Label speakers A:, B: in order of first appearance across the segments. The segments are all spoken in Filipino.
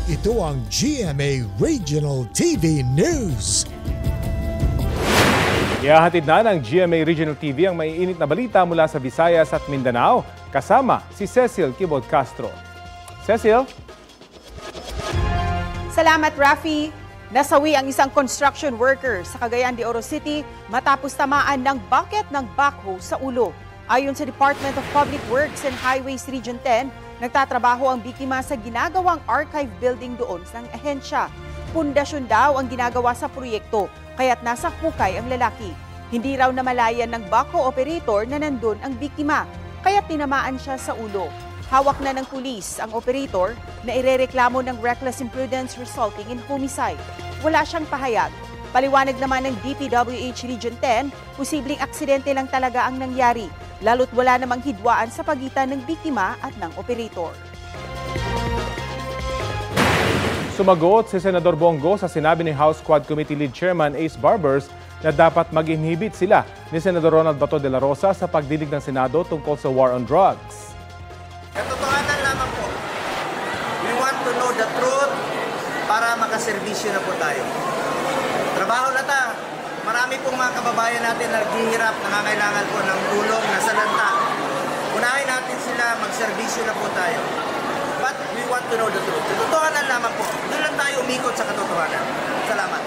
A: Ito ang GMA Regional TV News.
B: Ihahatid na ng GMA Regional TV ang maiinit na balita mula sa Visayas at Mindanao. Kasama si Cecil Kibod Castro. Cecil?
C: Salamat, Rafi. Nasawi ang isang construction worker sa Cagayan de Oro City matapos tamaan ng bucket ng backhoe sa ulo. Ayon sa Department of Public Works and Highways Region 10, nagtatrabaho ang biktima sa ginagawang archive building doon sa ahensya. Pundasyon daw ang ginagawa sa proyekto, kaya't nasa hukay ang lalaki. Hindi raw namalayan ng backhoe operator na nandun ang biktima, kaya't tinamaan siya sa ulo. Hawak na ng pulis ang operator na irereklamo ng reckless imprudence resulting in homicide. Wala siyang pahayag. Paliwanag naman ng DPWH Region 10, posibleng aksidente lang talaga ang nangyari, lalo't wala namang hidwaan sa pagitan ng biktima at ng operator.
B: Sumagot si Senador Bongo sa sinabi ni House Quad Committee Lead Chairman Ace Barbers na dapat mag-inhibit sila ni Senador Ronald Bato de la Rosa sa pagdinig ng Senado tungkol sa war on drugs.
D: Katotohanan lamang po. We want to know the truth para makaservisyo na po tayo. Trabaho na ta. Marami pong mga kababayan natin na naghihirap, nangangailangan po ng tulong, nasa lanta. Unahin natin sila, magservisyo na po tayo. But we want to know the truth. Katotohanan lamang po. Doon lang tayo umikot sa katotohanan. Salamat.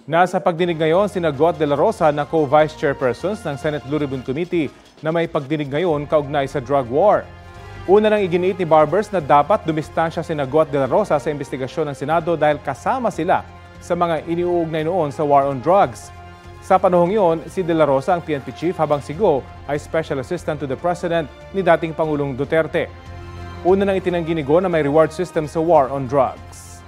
B: Nasa pagdinig ngayon sina Got de la Rosa na co-vice chairpersons ng Senate Blue Ribbon Committee na may pagdinig ngayon kaugnay sa drug war. Una nang iginiit ni Barbers na dapat dumistansya sina Got de la Rosa sa investigasyon ng Senado dahil kasama sila sa mga iniuugnay noon sa war on drugs. Sa panahong iyon, si de la Rosa ang PNP chief habang si Go ay special assistant to the president ni dating Pangulong Duterte. Una nang itinanggi ni Go na may reward system sa war on drugs.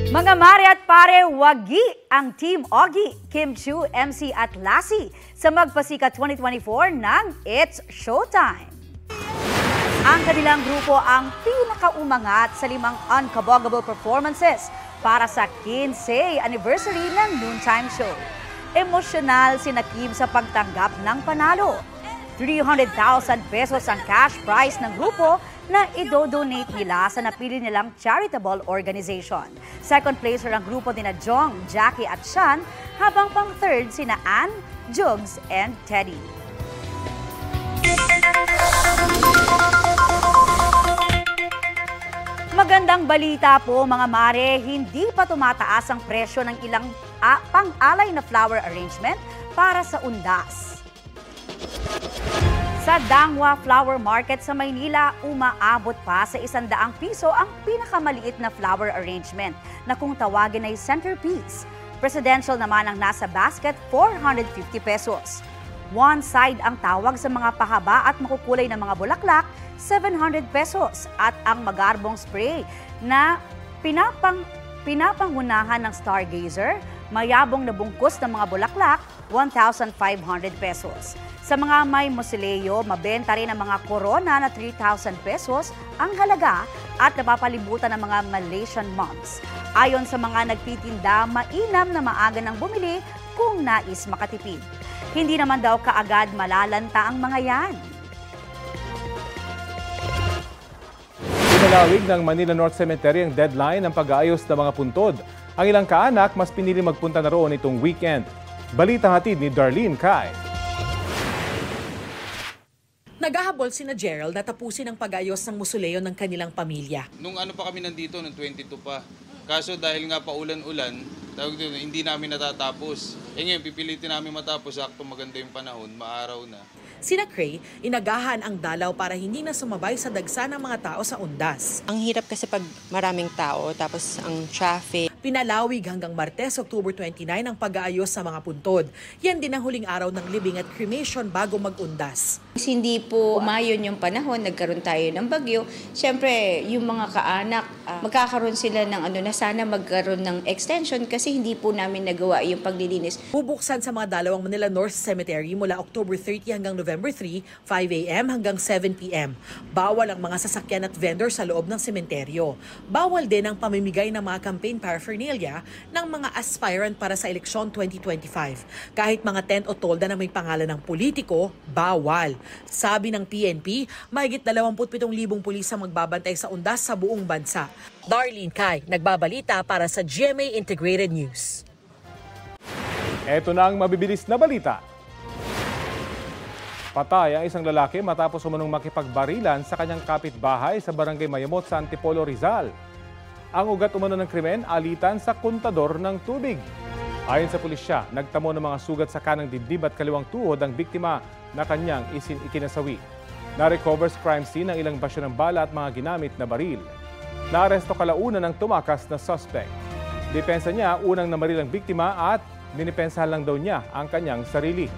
E: Mga mare at pare, wagi ang Team Ogie, Kim Chiu, MC at Lassie sa Magpasikat 2024 ng It's Showtime. Ang kanilang grupo ang pinakaumangat sa 5 unkabogable performances para sa 15th anniversary ng Noontime Show. Emosyonal sina Kim sa pagtanggap ng panalo. 300,000 pesos ang cash prize ng grupo na idodonate nila sa napili nilang charitable organization. Second placer ang grupo nina Jong, Jackie at Sean, habang pang-third sina Ann, Jugs, and Teddy. Magandang balita po mga mare, hindi pa tumataas ang presyo ng ilang pang-alay na flower arrangement para sa undas. Sa Dangwa Flower Market sa Maynila, umaabot pa sa 100 piso ang pinakamaliit na flower arrangement na kung tawagin ay centerpiece. Presidential naman ang nasa basket, 450 pesos. One side ang tawag sa mga pahaba at makukulay na mga bulaklak, 700 pesos. At ang magarbong spray na pinapangunahan ng stargazer, mayabong na bungkus ng mga bulaklak, 1,500 pesos. Sa mga may mausoleo, mabenta rin ang mga korona na 3,000 pesos ang halaga at napapalibutan ng mga Malaysian monks. Ayon sa mga nagtitinda, mainam na maaga nang bumili kung nais makatipid. Hindi naman daw kaagad malalanta ang mga yan.
B: Pinalawig ng Manila North Cemetery ang deadline ng pag-aayos ng mga puntod. Ang ilang kaanak mas pinili magpunta na roon itong weekend. Balita hatid ni Darlene Kai.
F: Naghahabol sina Gerald na tapusin ang pag-ayos ng mausoleo ng kanilang pamilya.
G: Nung ano pa kami nandito, nung 22 pa. Kaso dahil nga paulan-ulan, hindi namin natatapos. Ngayon, pipilitin namin matapos, sakto maganda yung panahon, maaraw na.
F: Sina Cray, inagahan ang dalaw para hindi na sumabay sa dagsa ng mga tao sa undas.
H: Ang hirap kasi pag maraming tao, tapos ang traffic.
F: Pinalawig hanggang Martes, October 29 ang pag-aayos sa mga puntod. Yan din ang huling araw ng libing at cremation bago mag-undas.
I: Hindi po umayon yung panahon, nagkaroon tayo ng bagyo. Siyempre, yung mga kaanak, magkakaroon sila ng na sana magkaroon ng extension kasi hindi po namin nagawa yung paglilinis.
F: Bubuksan sa mga dalawang Manila North Cemetery mula October 30 hanggang November 3, 5 a.m. hanggang 7 p.m. Bawal ang mga sasakyan at vendor sa loob ng sementeryo. Bawal din ang pamimigay ng mga campaign paraphernalia paraphernalia ng mga aspirant para sa eleksyon 2025. Kahit mga tent o tolda na may pangalan ng politiko, bawal. Sabi ng PNP, mahigit 27,000 pulis ang magbabantay sa undas sa buong bansa. Darlene Kai, nagbabalita para sa GMA Integrated News.
B: Ito na ang mabibilis na balita. Patay ang isang lalaki matapos umanong makipagbarilan sa kanyang kapitbahay sa Barangay Mayamot sa Antipolo, Rizal. Ang ugat umano ng krimen, alitan sa kontador ng tubig. Ayon sa pulisya, nagtamo ng mga sugat sa kanang dibdib at kaliwang tuhod ang biktima na kanyang ikinasawi. Na-recover sa crime scene ang ilang basyo ng bala at mga ginamit na baril. Naaresto kalaunan ng tumakas na suspect. Depensa niya, unang namaril ang biktima at dinipensahan lang daw niya ang kanyang sarili.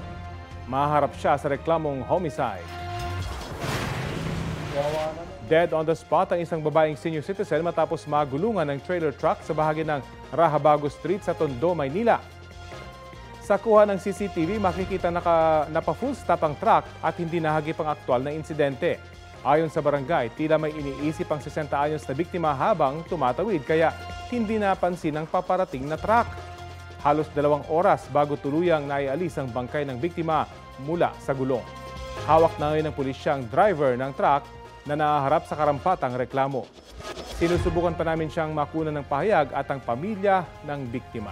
B: Maharap siya sa reklamong homicide. Dead on the spot ang isang babaeng senior citizen matapos magulungan ng trailer truck sa bahagi ng Rahabago Street sa Tondo, Maynila. Sa kuha ng CCTV, makikita napa-full stop ang truck at hindi nahagip ang aktwal na insidente. Ayon sa barangay, tila may iniisip ang 60 anyos na biktima habang tumatawid kaya hindi napansin ang paparating na truck. Halos 2 oras bago tuluyang naialis ang bangkay ng biktima mula sa gulong. Hawak na ngayon ng pulisya ang driver ng truck na nahaharap sa karampatang reklamo. Sinusubukan pa namin siyang makunan ng pahayag at ang pamilya ng biktima.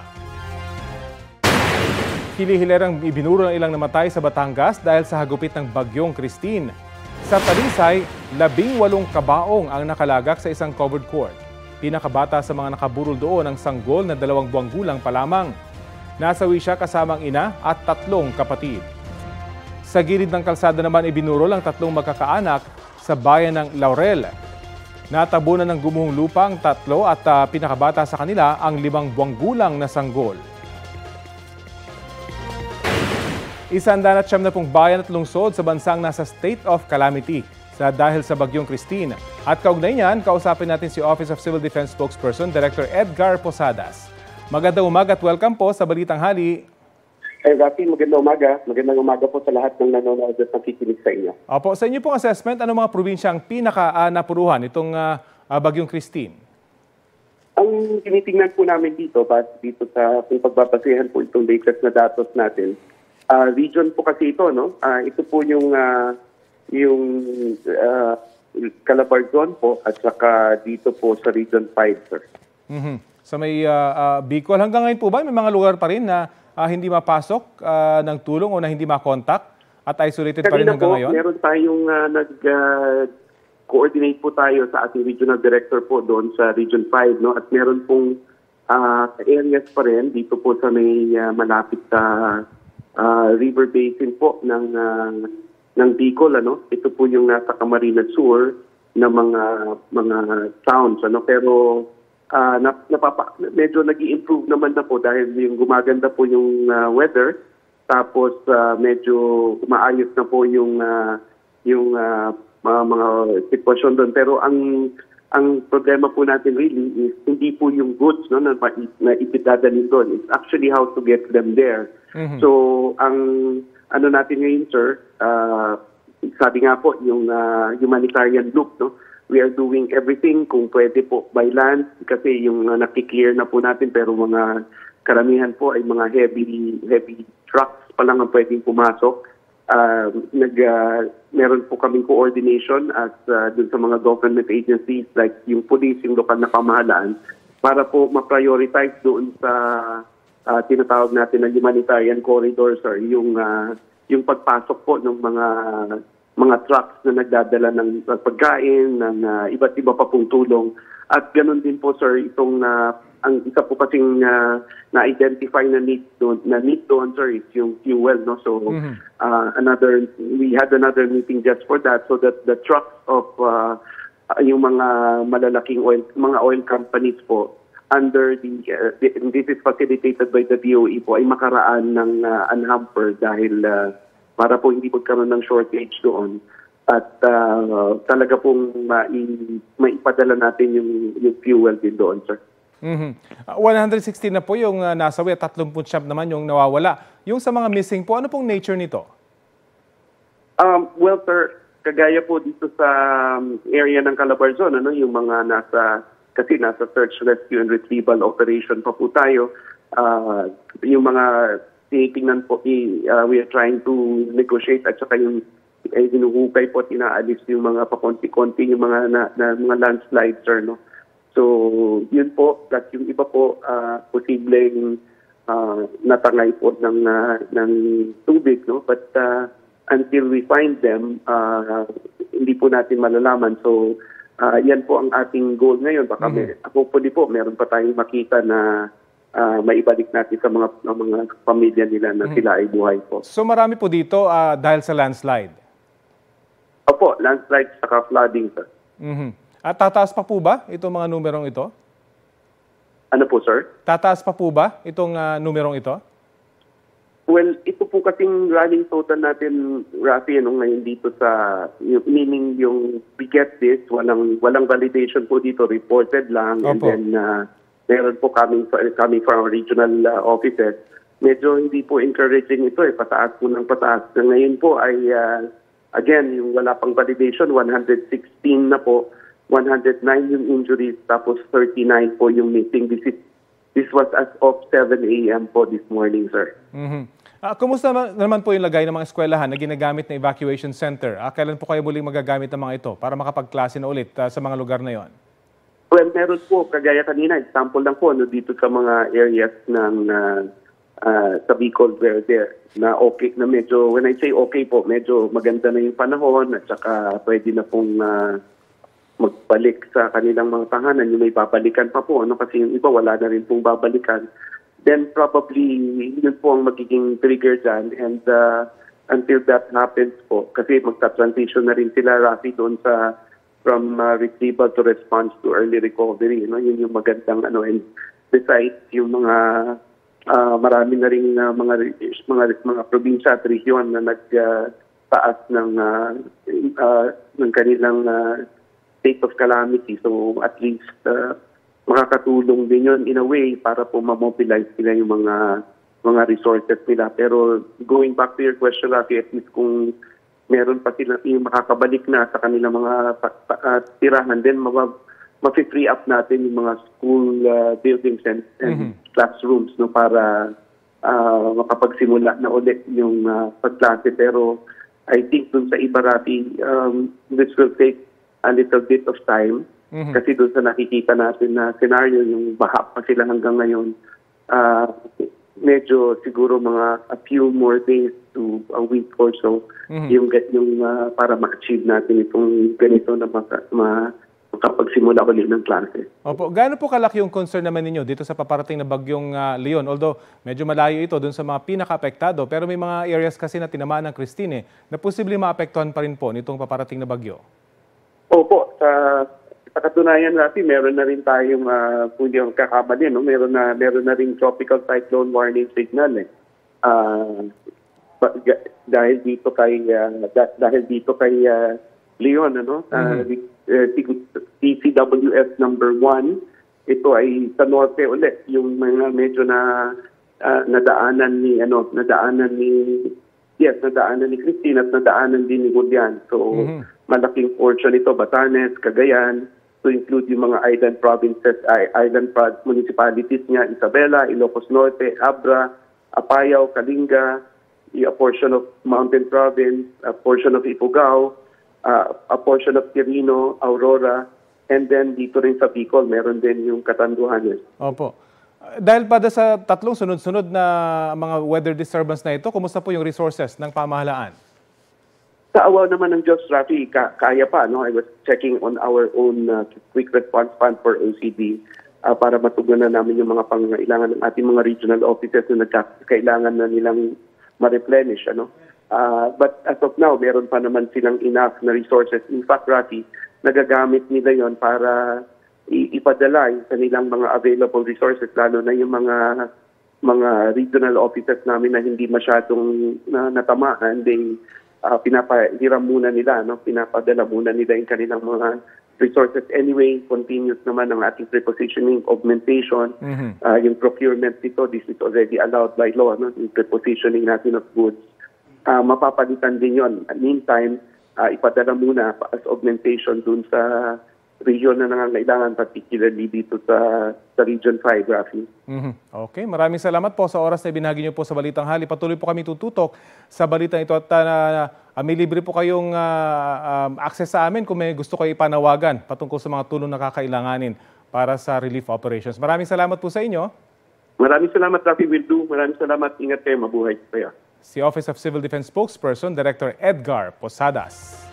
B: Hili-hilerang ibinuro ng ilang namatay sa Batangas dahil sa hagupit ng bagyong Christine. Sa Talisay, 18 kabaong ang nakalagak sa isang covered court. Pinakabata sa mga nakaburol doon ang sanggol na 2 buwang gulang pa lamang. Nasawi siya kasamang ina at 3 kapatid. Sa gilid ng kalsada naman ibinurol ang 3 magkakaanak sa bayan ng Laurel. Natabunan ng gumuhong lupa ang 3 at pinakabata sa kanila ang 5 buwang gulang na sanggol. 170 bayan at lungsod sa bansang nasa state of calamity dahil sa bagyong Christine. At kaugnay niyan, kausapin natin si Office of Civil Defense Spokesperson Director Edgar Posadas. Magandang umaga at welcome po sa Balitang Hali.
J: Rafi, magandang umaga. Magandang umaga po sa lahat ng nanonood at nakikinig sa inyo.
B: Opo, sa inyo pong assessment, ano mga probinsya ang pinaka-napuruhan itong bagyong Christine?
J: Ang tinitingnan po namin dito sa pagbabasehan po itong latest na datos natin, region po kasi ito, no? Ito po yung Calabar Zone po at saka dito po sa Region 5, sir.
B: Sa may Bicol, hanggang ngayon po ba may mga lugar pa rin na hindi mapasok ng tulong o na hindi makontak at isolated pa rin hanggang ngayon?
J: Meron tayong nag-coordinate po tayo sa ating regional director po doon sa Region 5, no? At meron pong areas pa rin dito po sa may malapit sa river basin po ng Bicol, ano? Ito po yung nasa Camarines Sur na mga towns, ano? Pero medyo nag-i-improve naman na po dahil yung gumaganda po yung weather, tapos medyo umaayos na po yung mga sitwasyon doon. Pero ang problema po natin really is hindi po yung goods, no, na ipidadalhin doon. It's actually how to get them there. So ang ano natin ngayon, sir, sabi nga po yung humanitarian loop, no, we are doing everything kung pwede po by land kasi yung nakiklear na po natin, pero mga karamihan po ay mga heavy trucks pa lang ang pwedeng pumasok. Meron po kaming coordination at dun sa mga government agencies like yung police, yung lokal na pamahalaan para po ma-prioritize doon sa tinatawag natin na humanitarian corridors or yung pagpasok po ng mga trucks na nagdadala ng pagkain, ng iba't iba pa pong tulong. At ganoon din po, sir, itong ang isa po kasing na-identify na need doon, sir, is yung fuel, no? So we had another meeting just for that, so that the trucks of yung mga malalaking mga oil companies po under this is facilitated by the DOE po ay makaraan ng unhampered dahil para po hindi magkaroon ng shortage doon. At talaga pong maipadala natin yung fuel din doon, sir.
B: 116 na po yung nasawi at 39 naman yung nawawala. Yung sa mga missing po, ano pong nature nito?
J: Well, sir, kagaya po dito sa area ng Calabar Zone, ano, yung mga nasa kasi nasa search, rescue, and retrieval operation pa po tayo. Yung mga tinitingnan po, we are trying to negotiate at saka yung hinuhukay po at inaalis yung mga pakonti-konti, yung mga mga landslides, sir, no? So, yun po, at yung iba po, posibleng natangay po ng tubig, no? But until we find them, hindi po natin malalaman. So, yan po ang ating goal ngayon. Baka hopefully po, meron pa tayong makita na maibalik natin sa mga pamilya nila na sila ay buhay po.
B: So marami po dito dahil sa landslide?
J: Opo, landslide saka flooding, sir.
B: At tataas pa po ba itong mga numerong ito?
J: Ano po, sir? Tataas
B: pa po ba itong numerong ito?
J: Well, ito po kasing running total natin, Rafi, ngayon dito sa, meaning yung we get this, walang validation po dito, reported lang.
B: Opo.
J: And then meron po coming from our regional offices. Medyo hindi po encouraging ito, pataas po ng pataas. Ngayon po ay, again, yung wala pang validation, 116 na po, 109 yung injuries, tapos 39 po yung missing. This was as of 7 a.m. po this morning, sir.
B: Kumusta naman po yung lagay ng mga eskwelahan na ginagamit na evacuation center? Kailan po kayo muling magagamit ng mga ito para makapagklase na ulit sa mga lugar na yon?
J: Well, meron po, kagaya kanina, example lang po, dito sa mga areas ng sa Bicol where there, na okay, na medyo, when I say okay po, medyo maganda na yung panahon at saka pwede na pong magbalik sa kanilang mga tahanan, yung may babalikan pa po, kasi yung iba wala na rin pong babalikan. Then probably yun po ang magiging trigger dyan, and until that happens po, kasi magta-transition na rin sila, Rafi, doon sa from retrieval to response to early recovery. Yun yung magandang and besides yung mga marami na rin mga probinsya at region na nagtaas ng kanilang state of calamity. So at least makakatulong din yun in a way para po ma-mobilize nila yung mga resources nila. Pero going back to your question, Rafi, at least kung meron pa sila yung makakabalik na sa kanilang mga tirahan, then ma-free up natin yung mga school buildings and classrooms para makapagsimula na ulit yung pagklase. Pero I think dun sa iba, Rafi, this will take a little bit of time. Kasi doon sa nakikita natin na scenario, yung baha pa sila hanggang ngayon, medyo siguro mga a few more days to a week or so yung para ma-achieve natin itong ganito na makapagsimula ulit ng klase.
B: Opo. Gaano po kalaki yung concern naman ninyo dito sa paparating na bagyong Leon? Although medyo malayo ito doon sa mga pinaka-apektado, pero may mga areas kasi na tinamaan ng Christine na posibleng maapektuhan pa rin po nitong paparating na bagyo. Opo.
J: Sa katunayan, Rafi, meron na rin tayong, kung hindi ang kakamali, meron na rin tropical cyclone warning signal. Dahil dito kay Leon, TCWS number 1, ito ay sa norte ulit, yung mga medyo nadaanan ni Christine at nadaanan din ni Julian. So, malaking portion ito, Batanes, Cagayan, to include yung mga island provinces, municipalities niya, Isabela, Ilocos Norte, Abra, Apayao, Kalinga, a portion of Mountain Province, a portion of Ifugao, a portion of Quirino, Aurora, and then dito rin sa Bicol, meron din yung Catanduanes.
B: Opo. Dahil pa sa tatlong sunod-sunod na mga weather disturbance na ito, kumusta po yung resources ng pamahalaan?
J: Sa awa naman ng Diyos, Rafi, kaya pa. I was checking on our own quick response fund for OCD para matugunan namin yung mga pangangailangan ng ating mga regional offices na nagkailangan na nilang ma-replenish. But as of now, meron pa naman silang enough na resources. In fact, Rafi, nagagamit nila yon para ipadala yung kanilang mga available resources, lalo na yung mga regional offices namin na hindi masyadong natamaan. Pinapahiram muna nila, pinapadala muna nila yung kanilang mga resources. Anyway, continuous naman ang ating prepositioning, augmentation, yung procurement nito, this is already allowed by law, yung prepositioning natin of goods. Mapapalitan din yun. Meantime, ipadala muna as augmentation dun sa region na nangangailangan, particularly dito sa Region 5, Rafi.
B: Okay, maraming salamat po sa oras na ibinahagi niyo po sa Balitang Hali. Patuloy po kami tututok sa balitang ito at may libre po kayong access sa amin kung may gusto kayo ipanawagan patungkol sa mga tulong na kakailanganin para sa relief operations. Maraming salamat po sa inyo.
J: Maraming salamat, Rafi Wildu. Maraming salamat. Ingat kayo. Mabuhay kayo.
B: Si Office of Civil Defense Spokesperson, Director Edgar Posadas.